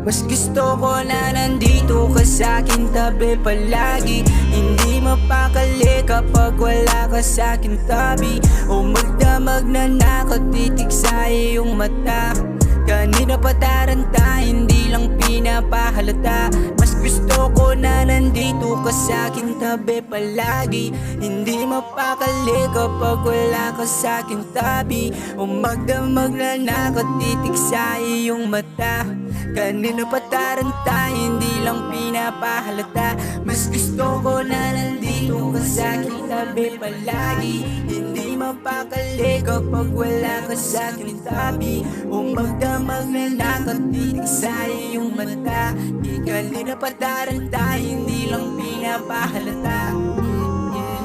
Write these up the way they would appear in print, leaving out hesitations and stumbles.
Mas gusto ko na nandito ka sa'kin tabi palagi. Hindi mapakali kapag wala ka sa'kin tabi. O magdamag na nakatitig sa iyong mata. Kanina pa taranta, hindi lang pinapahalata. Mas gusto ko na nandito ka sa'kin tabi palagi. Hindi mapakali kapag wala ka sa'kin tabi. O magdamag na nakatitig sa iyong mata. Kanina pa taranta, hindi lang pinapahalata. Mas gusto ko na nandito ka sa'kin tabi palagi. Hindi mapakali kapag wala ka sa'kin tabi. O magdamag na nakatitig sa iyong mata. Di kanina pa taranta, hindi lang pinapahalata.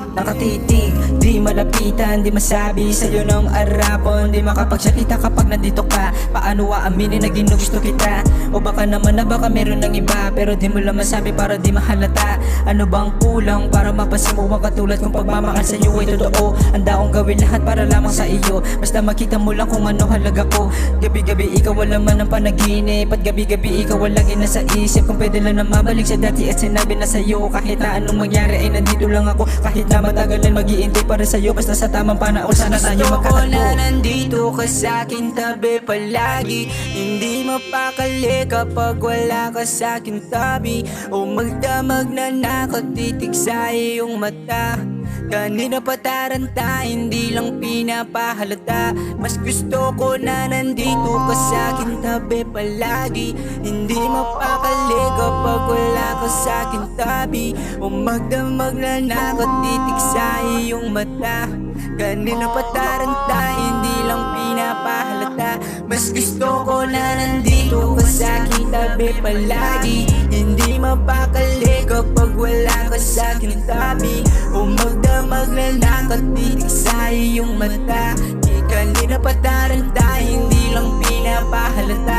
Nakatitig, di malapitan, di masabi sa'yo ng arapon. Di makapagsalita kapag nandito ka. Paano aaminin na ginugusto kita? O baka naman na baka meron ng iba, pero di mo lang masabi para di mahalata. Ano bang kulang para mapasin mo ang katulad kung pagmamahal sa'yo ay totoo? Handa kong gawin lahat para lamang sa iyo. Basta makita mo lang kung ano halaga ko. Gabi-gabi ikaw wala man ang panaginip, at gabi-gabi ikaw walang inasa isip. Kung pwede lang na mabalik sa dati at sinabi na sa'yo. Kahit na anong mangyari ay nandito lang ako. Kahit na matagalan mag-iintay para sa'yo. Basta sa tamang panahon sana tayo magkatagpo. Gusto ko na nandito ka sa'kin tabi palagi. Hindi mapakali kapag wala ka sa'kin tabi. O magdamag na nakatitig sa iyong mata. Kanina pa taranta, hindi lang pinapahalata. Mas gusto ko na nandito ka sa'kin tabi palagi. Hindi mapakali kapag wala ka sa'kin tabi. O magdamag na nakatitig sa iyong mata. Kanina pa taranta, hindi lang pinapahalata. Mas gusto ko na nandito ka sa'kin tabi palagi. Hindi mapakali kapag wala ka sa'kin tabi. O magdamag na nakatitig sa iyong mata. Di kanina pa taranta, hindi lang pinapahalata.